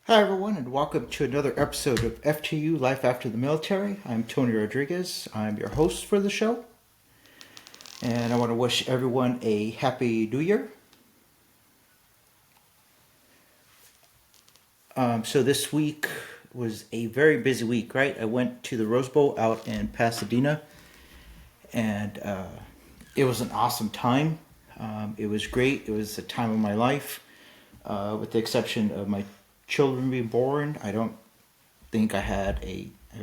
Hi, everyone, and welcome to another episode of FTU Life After the Military. I'm Tony Rodriguez. I'm your host for the show, and I want to wish everyone a happy new year. So this week was a very busy week, right? I went to the Rose Bowl out in Pasadena, and it was an awesome time. It was great. It was the time of my life, with the exception of my children being born. I don't think I've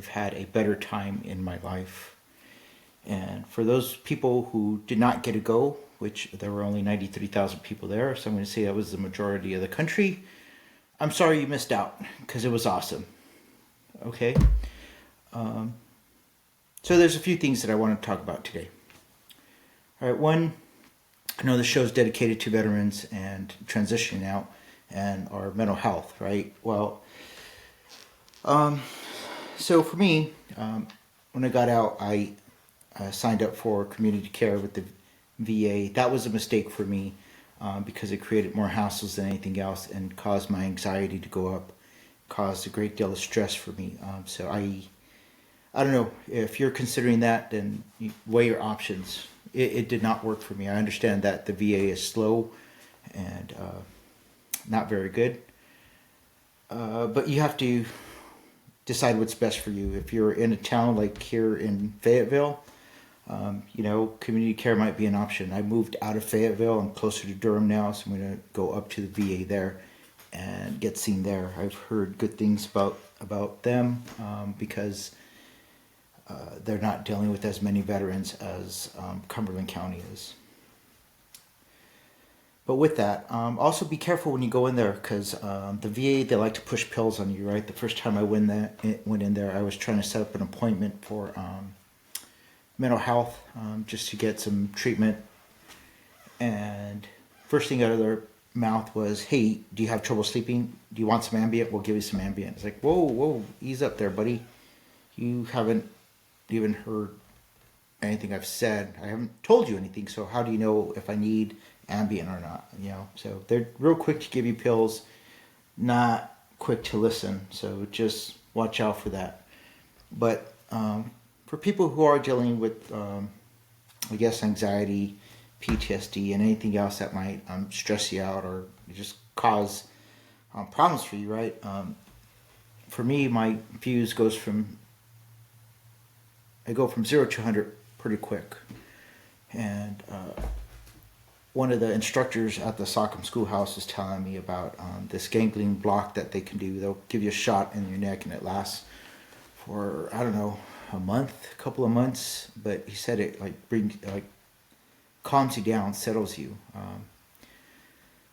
had a better time in my life. And for those people who did not get to go, which there were only 93,000 people there, so I'm going to say that was the majority of the country, I'm sorry you missed out, because it was awesome. Okay? So there's a few things that I want to talk about today. All right, one, I know the show is dedicated to veterans and transitioning out and our mental health, right? Well, so for me, when I got out, I signed up for community care with the VA. That was a mistake for me because it created more hassles than anything else and caused my anxiety to go up, caused a great deal of stress for me. So I don't know, if you're considering that, then you weigh your options. It did not work for me. I understand that the VA is slow and not very good, but you have to decide what's best for you. If you're in a town like here in Fayetteville, community care might be an option. I moved out of Fayetteville. I'm closer to Durham now, so I'm going to go up to the VA there and get seen there. I've heard good things about them because they're not dealing with as many veterans as Cumberland County is. But with that, also be careful when you go in there, because the VA, they like to push pills on you, right? The first time I went in there, I was trying to set up an appointment for mental health, just to get some treatment. And first thing out of their mouth was, "Hey, do you have trouble sleeping? Do you want some Ambien? We'll give you some Ambien." It's like, whoa, ease up there, buddy. You haven't even heard anything I've said. I haven't told you anything, so how do you know if I need Ambien or not? So they're real quick to give you pills, not quick to listen. So just watch out for that. But for people who are dealing with, anxiety, PTSD, and anything else that might stress you out or just cause problems for you, right? For me, my fuse goes from 0 to 100 pretty quick. And one of the instructors at the Sockham Schoolhouse is telling me about this ganglion block that they can do. They'll give you a shot in your neck and it lasts for, a couple of months. But he said it calms you down, settles you.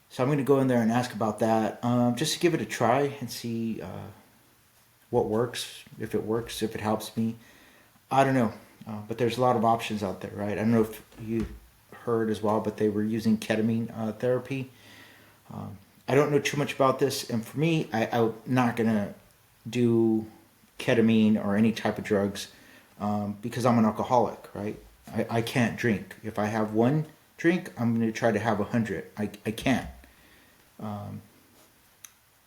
So I'm going to go in there and ask about that, just to give it a try and see what works, if it helps me. I don't know, but there's a lot of options out there, right? I don't know if you heard as well, but they were using ketamine therapy. I don't know too much about this, and for me, I'm not gonna do ketamine or any type of drugs because I'm an alcoholic, right? I can't drink. If I have one drink, I'm gonna try to have 100. I can't. I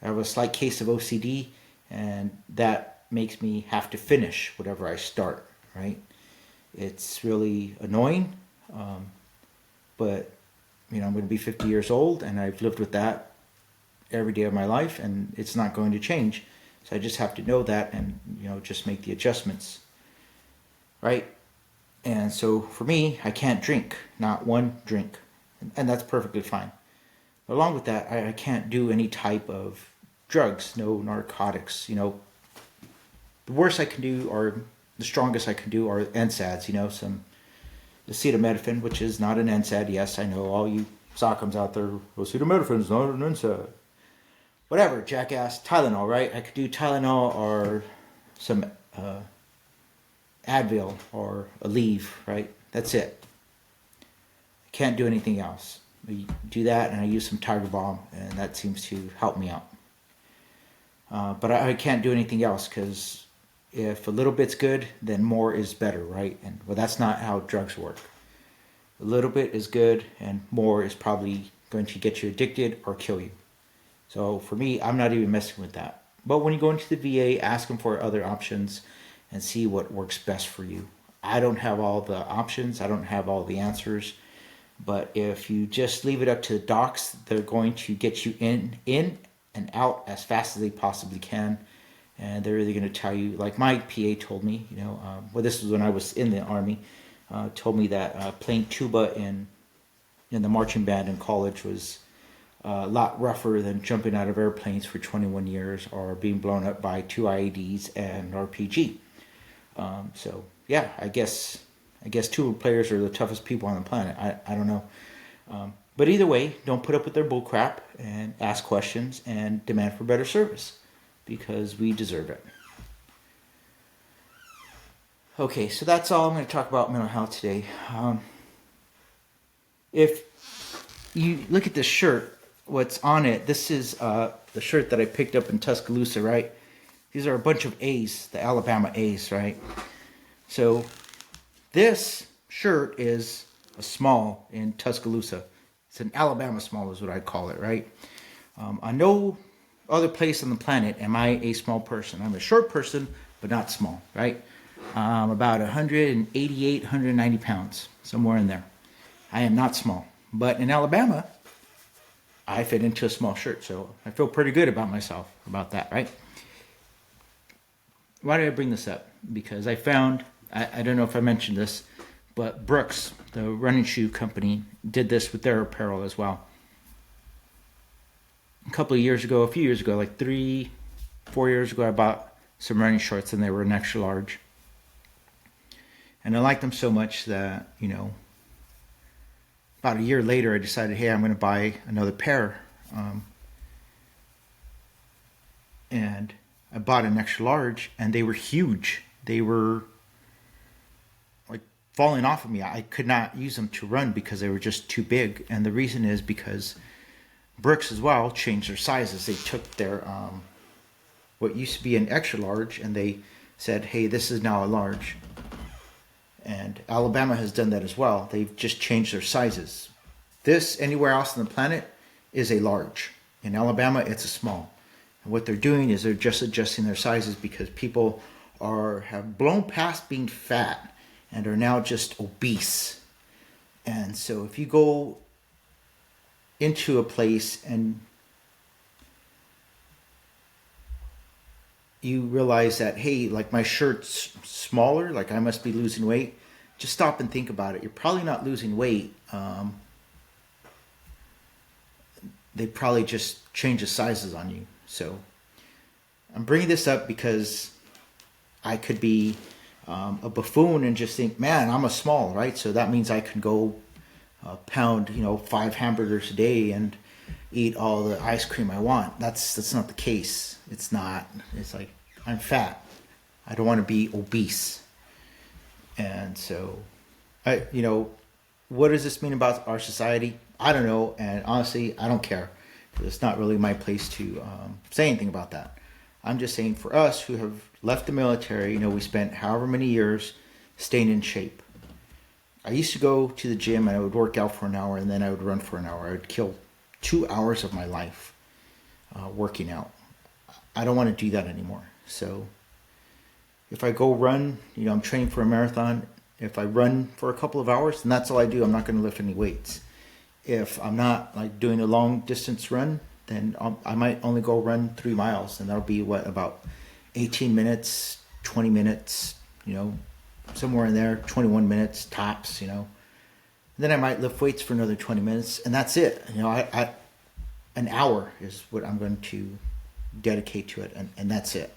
have a slight case of OCD, and that makes me have to finish whatever I start, right? It's really annoying. But, I'm going to be 50 years old, and I've lived with that every day of my life, and it's not going to change. So I just have to know that and, just make the adjustments, right? And so for me, I can't drink, not one drink, and that's perfectly fine. But along with that, I can't do any type of drugs, no narcotics. The worst I can do, or the strongest I can do, are NSAIDs, some acetaminophen, which is not an NSAID. Yes, I know all you Sockhams out there, acetaminophen is not an NSAID. whatever, jackass, Tylenol, right? I could do Tylenol or some Advil or Aleve, right? That's it. I can't do anything else. I do that, and I use some Tiger Balm, and that seems to help me out. But I can't do anything else, because if a little bit's good, then more is better, right? And well, that's not how drugs work. A little bit is good, and more is probably going to get you addicted or kill you. So for me, I'm not even messing with that. But when you go into the VA, ask them for other options and see what works best for you. I don't have all the options. I don't have all the answers. But if you just leave it up to the docs, they're going to get you in and out as fast as they possibly can. And they're either going to tell you, like my PA told me, well, this was when I was in the Army, told me that playing tuba in the marching band in college was a lot rougher than jumping out of airplanes for 21 years or being blown up by 2 IEDs and RPG. So yeah, I guess tuba players are the toughest people on the planet. I don't know. But either way, don't put up with their bull crap, and ask questions and demand for better service, because we deserve it. Okay, so that's all I'm going to talk about mental health today. If you look at this shirt, what's on it, this is the shirt that I picked up in Tuscaloosa, right? These are a bunch of A's, the Alabama A's, right? So this shirt is a small in Tuscaloosa. It's an Alabama small is what I'd call it, right? On no other place on the planet am I a small person. I'm a short person, but not small, right? I'm about 188, 190 pounds, somewhere in there. I am not small. But in Alabama, I fit into a small shirt, so I feel pretty good about myself about that, right? Why did I bring this up? Because I found, I don't know if I mentioned this, but Brooks, the running shoe company, did this with their apparel as well. A few years ago, like 3-4 years ago, I bought some running shorts, and they were an extra large. And I liked them so much that, about a year later, I decided, hey, I'm going to buy another pair. And I bought an extra large, and they were huge. They were like falling off of me. I could not use them to run because they were just too big. And the reason is because Brooks as well changed their sizes. They took their what used to be an extra large, and they said, hey, this is now a large. And Alabama has done that as well. They've just changed their sizes. This, anywhere else on the planet, is a large. In Alabama, it's a small. And what they're doing is they're just adjusting their sizes because people have blown past being fat and are now just obese. And so if you go into a place and you realize that, hey, like my shirt's smaller, like I must be losing weight, just stop and think about it. You're probably not losing weight. They probably just change the sizes on you. So I'm bringing this up because I could be a buffoon and just think, man, I'm a small, right? So that means I can go pound, 5 hamburgers a day and eat all the ice cream I want. That's not the case. It's not. It's like, I'm fat. I don't want to be obese. And so, what does this mean about our society? I don't know. And honestly, I don't care. It's not really my place to say anything about that. I'm just saying, for us who have left the military, we spent however many years staying in shape. I used to go to the gym and I would work out for an hour, and then I would run for an hour. I would kill 2 hours of my life working out. I don't want to do that anymore. So if I go run, I'm training for a marathon. If I run for a couple of hours, then that's all I do. I'm not going to lift any weights. If I'm not like doing a long distance run, then I might only go run 3 miles, and that'll be about 18 minutes, 20 minutes, somewhere in there, 21 minutes tops, Then I might lift weights for another 20 minutes, and that's it. An hour is what I'm going to dedicate to it, and that's it.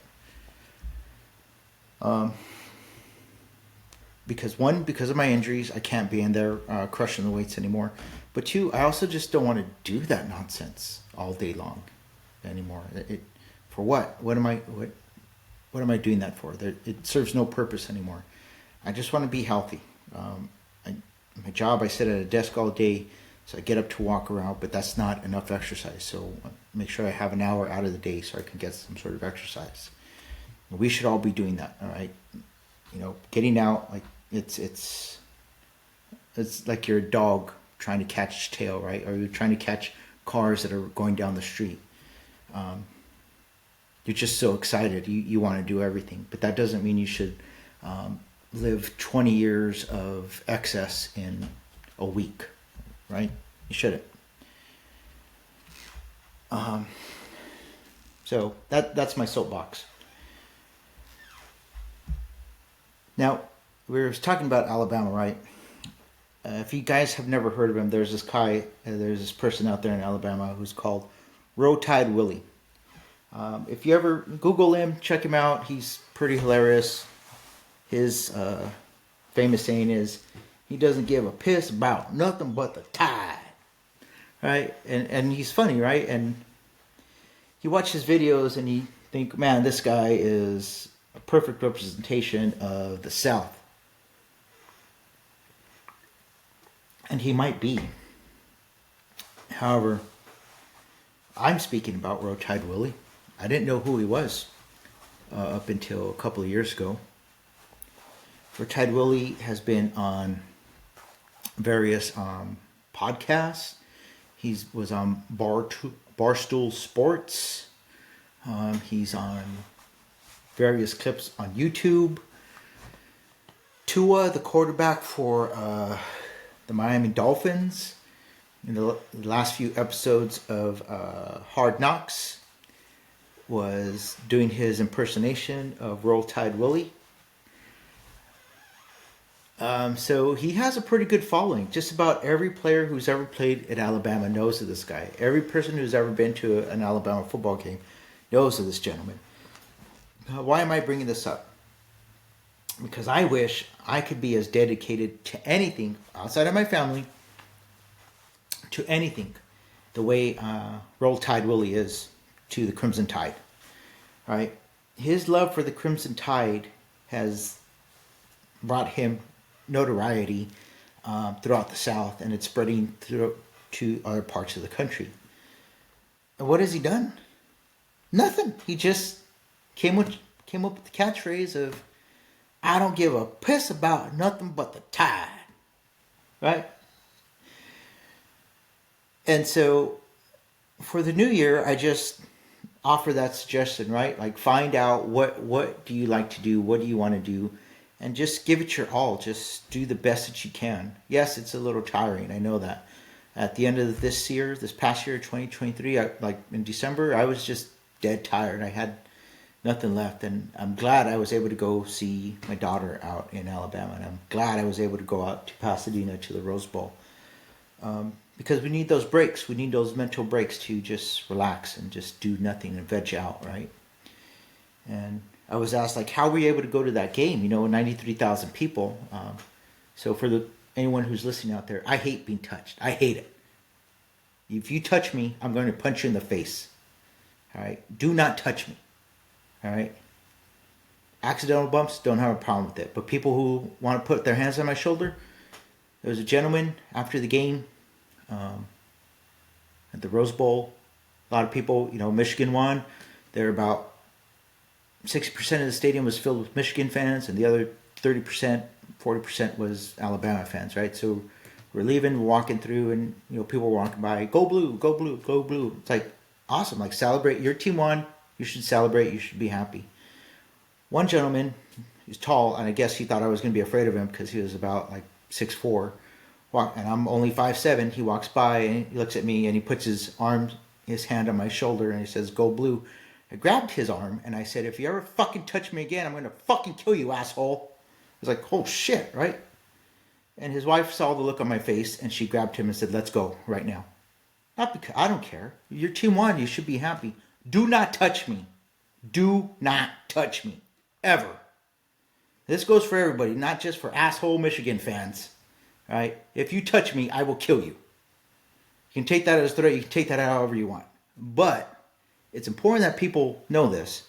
Because of my injuries, I can't be in there crushing the weights anymore. But 2, I also just don't want to do that nonsense all day long. anymore. For what? What am I doing that for? It serves no purpose anymore. I just want to be healthy. My job, I sit at a desk all day, so I get up to walk around, but that's not enough exercise. So I make sure I have an hour out of the day so I can get some sort of exercise. We should all be doing that, all right? Getting out, like it's like you're a dog trying to catch its tail, right? Or you're trying to catch cars that are going down the street. You're just so excited. You want to do everything. But that doesn't mean you should live 20 years of excess in a week, right? You shouldn't. So that's my soapbox. Now, we were talking about Alabama, right? If you guys have never heard of him, there's this person out there in Alabama who's called RT Willie. If you ever Google him, check him out. He's pretty hilarious. His famous saying is, he doesn't give a piss about nothing but the tide. Right? And he's funny, right? And you watch his videos and you think, man, this guy is a perfect representation of the South. And he might be. However, I'm speaking about RT Willie. I didn't know who he was up until a couple of years ago. RT Willie has been on various podcasts. He was on Barstool Sports. He's on various clips on YouTube. Tua, the quarterback for the Miami Dolphins, in the last few episodes of Hard Knocks, was doing his impersonation of Roll Tide Willie. So he has a pretty good following. Just about every player who's ever played at Alabama knows of this guy. Every person who's ever been to an Alabama football game knows of this gentleman. Why am I bringing this up? Because I wish I could be as dedicated to anything outside of my family, to anything, the way Roll Tide Willie is to the Crimson Tide. Right? His love for the Crimson Tide has brought him notoriety throughout the South, and it's spreading through to other parts of the country. And what has he done? Nothing. He just came up with the catchphrase of, I don't give a piss about nothing but the tide. Right? And so for the new year, I just offer that suggestion, right? Like, find out what do you like to do? What do you want to do? And just give it your all. Just do the best that you can. Yes, it's a little tiring. I know that. At the end of this past year, 2023, like in December, I was just dead tired. I had nothing left. And I'm glad I was able to go see my daughter out in Alabama. And I'm glad I was able to go out to Pasadena to the Rose Bowl. Because we need those breaks. We need those mental breaks to just relax and just do nothing and veg out, right? And I was asked, like, how were you able to go to that game? 93,000 people. So for anyone who's listening out there, I hate being touched. I hate it. If you touch me, I'm going to punch you in the face. All right? Do not touch me. All right? Accidental bumps, don't have a problem with it. But people who want to put their hands on my shoulder, there was a gentleman after the game at the Rose Bowl. A lot of people, Michigan won. There were about 60% of the stadium was filled with Michigan fans, and the other 30%, 40% was Alabama fans, right? So we're leaving, we're walking through, and people were walking by, go blue, go blue, go blue. It's like awesome, like celebrate. Your team won. You should celebrate. You should be happy. One gentleman, he's tall, and I guess he thought I was going to be afraid of him because he was about like 6'4", and I'm only 5'7". He walks by and he looks at me and he puts his hand on my shoulder and he says, "Go blue." I grabbed his arm and I said, "If you ever fucking touch me again, I'm going to fucking kill you, asshole." I was like, oh shit, right? And his wife saw the look on my face and she grabbed him and said, "Let's go right now." Not because I don't care. Your team won. You should be happy. Do not touch me. Do not touch me. Ever. This goes for everybody, not just for asshole Michigan fans. All right? If you touch me, I will kill you. You can take that as a threat. You can take that however you want. But It's important that people know this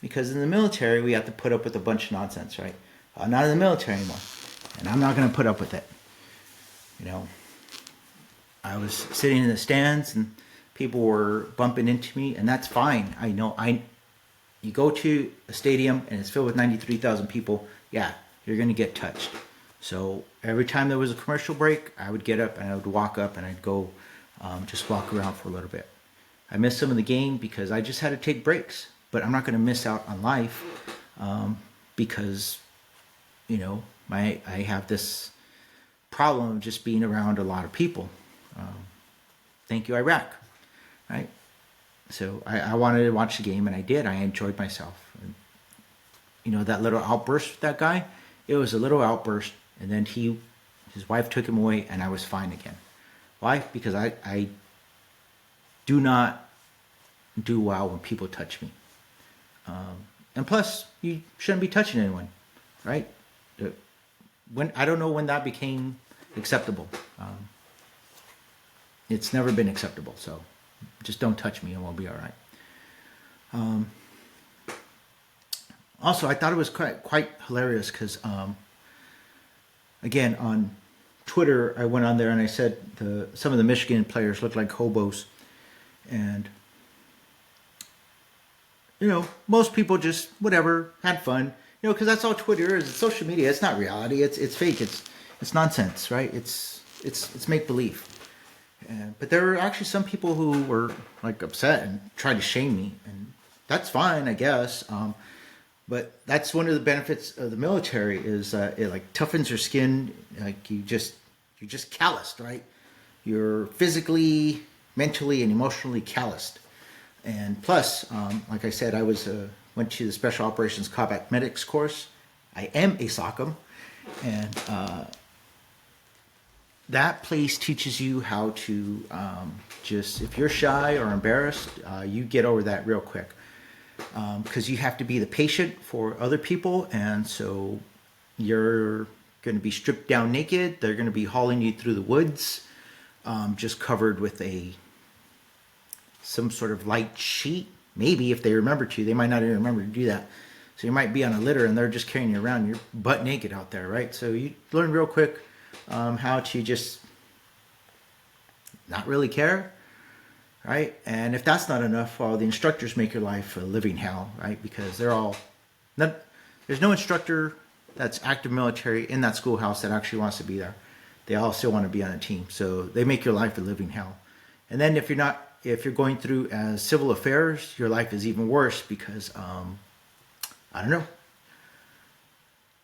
because in the military we have to put up with a bunch of nonsense, right? Not in the military anymore, and I'm not going to put up with it. You know, I was sitting in the stands and people were bumping into me, and that's fine. I know you go to a stadium and it's filled with 93,000 people, yeah, you're going to get touched. So every time there was a commercial break, I would get up and I would walk up and I'd go just walk around for a little bit. I missed some of the game because I just had to take breaks, but I'm not going to miss out on life because, you know, I have this problem of just being around a lot of people. Thank you, Iraq, right? So I wanted to watch the game, and I did. I enjoyed myself. And, you know, that little outburst with that guy, it was a little outburst, and then his wife took him away, and I was fine again. Why? Because I do not do well when people touch me. And plus, you shouldn't be touching anyone, right? I don't know when that became acceptable. It's never been acceptable, so just don't touch me and we'll be all right. Also, I thought it was quite hilarious because, again, on Twitter, I went on there and I said some of the Michigan players looked like hobos. And, you know, most people just, whatever, had fun. You know, because that's all Twitter is. It's social media. It's not reality. It's fake. It's nonsense, right? It's make-believe. But there were actually some people who were like upset and tried to shame me, and that's fine, I guess. But that's one of the benefits of the military is it like toughens your skin. Like you're just calloused, right? You're physically, mentally, and emotionally calloused. And plus, like I said, I went to the Special Operations Combat Medics course. I am a SOCM, and that place teaches you how to if you're shy or embarrassed, you get over that real quick. Because you have to be the patient for other people, and so you're going to be stripped down naked. They're going to be hauling you through the woods, just covered with some sort of light sheet. Maybe if they remember to, they might not even remember to do that. So you might be on a litter and they're just carrying you around. You're butt naked out there, right? So you learn real quick how to just not really care, right? And if that's not enough, well, the instructors make your life a living hell, right? Because there's no instructor that's active military in that schoolhouse that actually wants to be there. They all still want to be on a team. So they make your life a living hell. And then if you're going through as civil affairs, your life is even worse because, I don't know.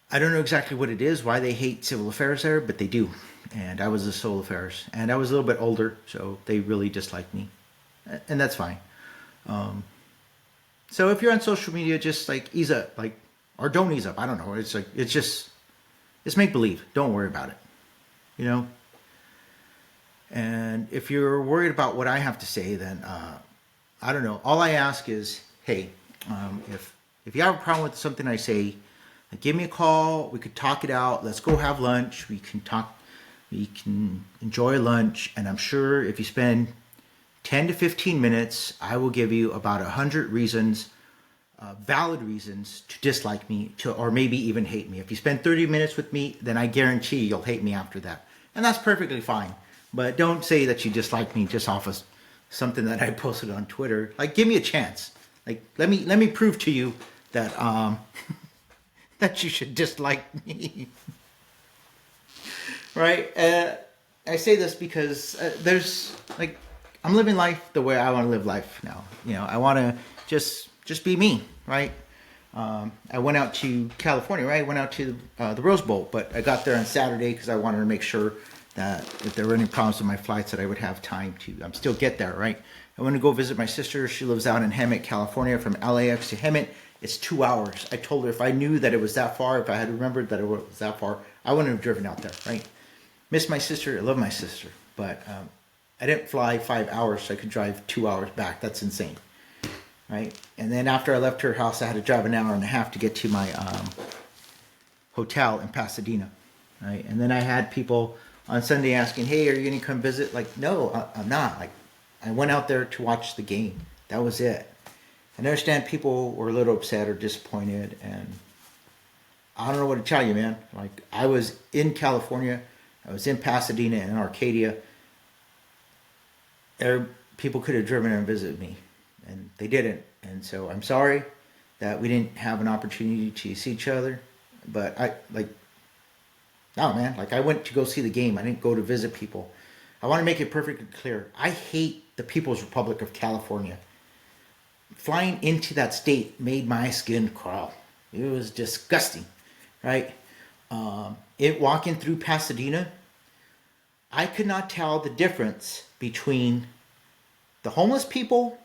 I don't know exactly what it is, why they hate civil affairs there, but they do. And I was a civil affairs, and I was a little bit older, so they really disliked me. And that's fine. So if you're on social media, just like ease up, or don't ease up. I don't know. It's make believe. Don't worry about it. You know? And if you're worried about what I have to say, then I don't know. All I ask is, hey, if you have a problem with something I say, give me a call. We could talk it out. Let's go have lunch. We can talk. We can enjoy lunch. And I'm sure if you spend 10 to 15 minutes, I will give you about 100 reasons, valid reasons to dislike me, or maybe even hate me. If you spend 30 minutes with me, then I guarantee you'll hate me after that. And that's perfectly fine. But don't say that you dislike me just off of something that I posted on Twitter. Like, give me a chance. Like, let me prove to you that that you should dislike me. Right? I say this because I'm living life the way I want to live life now. You know, I want to just be me, right? I went out to California, right? I went out to the Rose Bowl, but I got there on Saturday because I wanted to make sure that if there were any problems with my flights that I would have time to still get there, right? I want to go visit my sister. She lives out in Hemet, California. From LAX to Hemet, it's 2 hours. I told her if I knew that it was that far, if I had remembered that it was that far, I wouldn't have driven out there, right? Miss my sister. I love my sister. But I didn't fly 5 hours so I could drive 2 hours back. That's insane, right? And then after I left her house, I had to drive an hour and a half to get to my hotel in Pasadena, right? And then I had people on Sunday asking, hey, are you going to come visit? Like, no, I'm not. Like, I went out there to watch the game. That was it. I understand people were a little upset or disappointed, and I don't know what to tell you, man. Like, I was in California, I was in Pasadena and Arcadia. People could have driven and visited me, and they didn't. And so I'm sorry that we didn't have an opportunity to see each other. But no, man, like, I went to go see the game. I didn't go to visit people. I want to make it perfectly clear. I hate the People's Republic of California. Flying into that state made my skin crawl. It was disgusting, right? Walking through Pasadena, I could not tell the difference between the homeless people,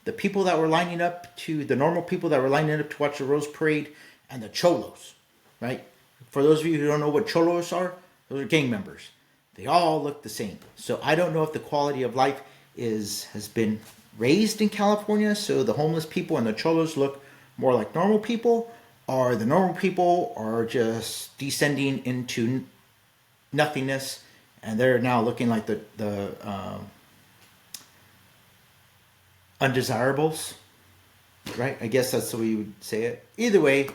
the people that were lining up to, the normal people that were lining up to watch the Rose Parade, and the cholos, right? For those of you who don't know what cholos are, those are gang members. They all look the same. So I don't know if the quality of life has been raised in California, so the homeless people and the cholos look more like normal people, or the normal people are just descending into nothingness, and they're now looking like the undesirables, right? I guess that's the way you would say it. Either way,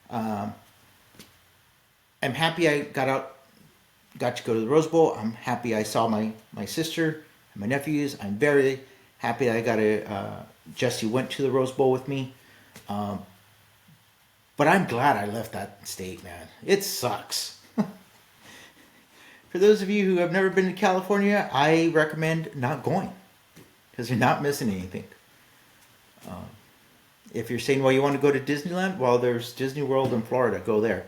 I'm happy I got to go to the Rose Bowl. I'm happy I saw my sister and my nephews. I'm very happy that Jesse went to the Rose Bowl with me. But I'm glad I left that state, man. It sucks. For those of you who have never been to California, I recommend not going, because you're not missing anything. If you're saying, well, you want to go to Disneyland, well, there's Disney World in Florida. Go there.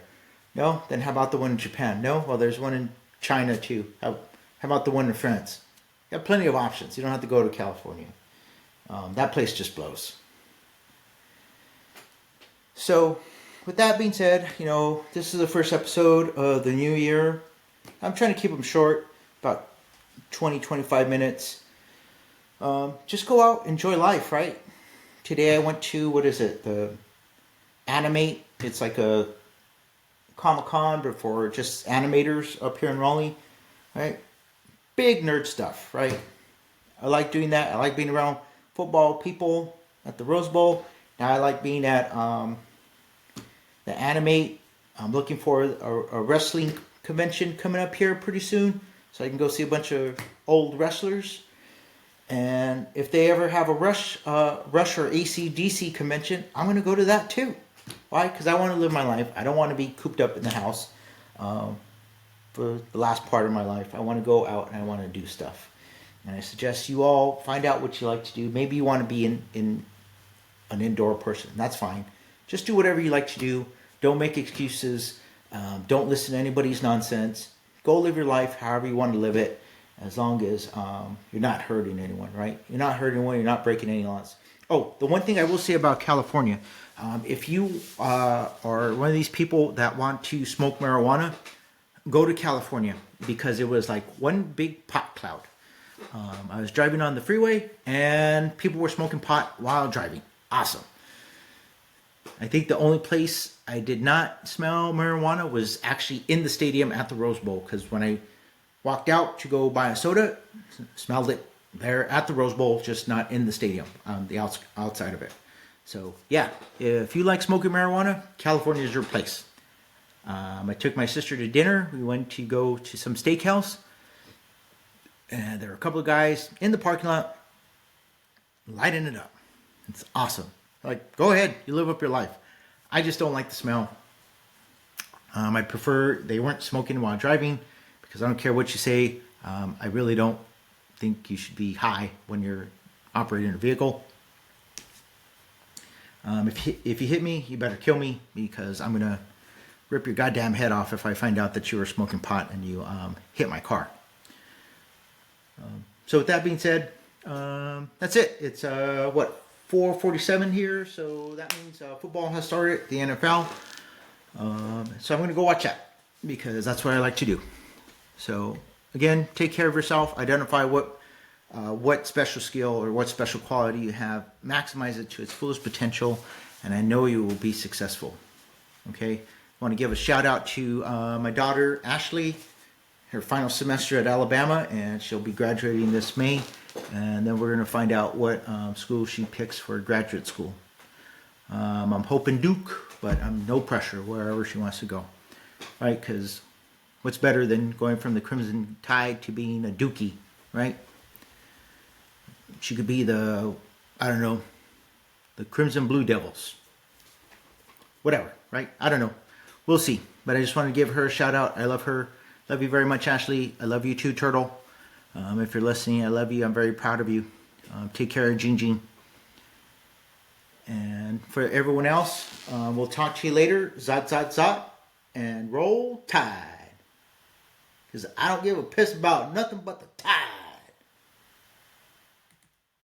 No? Then how about the one in Japan? No? Well, there's one in China too. How about the one in France? You have plenty of options. You don't have to go to California. That place just blows. So, with that being said, this is the first episode of the new year. I'm trying to keep them short, about 20, 25 minutes. Just go out, enjoy life, right? Today I went to, the Animate. It's like a Comic-Con, but for just animators up here in Raleigh, right? Big nerd stuff, right? I like doing that. I like being around football people at the Rose Bowl. Now I like being at the Animate. I'm looking for a wrestling convention coming up here pretty soon, so I can go see a bunch of old wrestlers. And if they ever have a Rush or AC/DC convention, I'm going to go to that too. Why? Because I want to live my life. I don't want to be cooped up in the house for the last part of my life. I want to go out and I want to do stuff. And I suggest you all find out what you like to do. Maybe you want to be in an indoor person. That's fine. Just do whatever you like to do. Don't make excuses. Don't listen to anybody's nonsense. Go live your life however you want to live it, as long as you're not hurting anyone, right? You're not hurting anyone. You're not breaking any laws. Oh, the one thing I will say about California, if you are one of these people that want to smoke marijuana, go to California, because it was like one big pot cloud. I was driving on the freeway and people were smoking pot while driving. Awesome. I think the only place I did not smell marijuana was actually in the stadium at the Rose Bowl, because when I walked out to go buy a soda, smelled it there at the Rose Bowl, just not in the stadium, on the outside of it. So yeah, if you like smoking marijuana, California is your place. I took my sister to dinner. We went to go to some steakhouse, and there were a couple of guys in the parking lot lighting it up. It's awesome. Like, go ahead, you live up your life. I just don't like the smell. I prefer they weren't smoking while driving, because I don't care what you say. I really don't think you should be high when you're operating a vehicle. If you hit me, you better kill me, because I'm going to rip your goddamn head off if I find out that you were smoking pot and you hit my car. So with that being said, that's it. It's 4:47 here, so that means football has started, the NFL. So I'm going to go watch that, because that's what I like to do. So again, take care of yourself. Identify what special skill or what special quality you have. Maximize it to its fullest potential, and I know you will be successful. Okay? I want to give a shout out to my daughter Ashley, her final semester at Alabama, and she'll be graduating this May. And then we're going to find out what school she picks for graduate school. I'm hoping Duke, but I'm no pressure wherever she wants to go, right? Because what's better than going from the Crimson Tide to being a Dookie, right? She could be the, I don't know, the Crimson Blue Devils. Whatever, right? I don't know. We'll see. But I just want to give her a shout out. I love her. Love you very much, Ashley. I love you too, Turtle. If you're listening, I love you. I'm very proud of you. Take care of Jean Jean. And for everyone else, we'll talk to you later. Zot, zot, zot. And roll Tide. Because I don't give a piss about nothing but the Tide.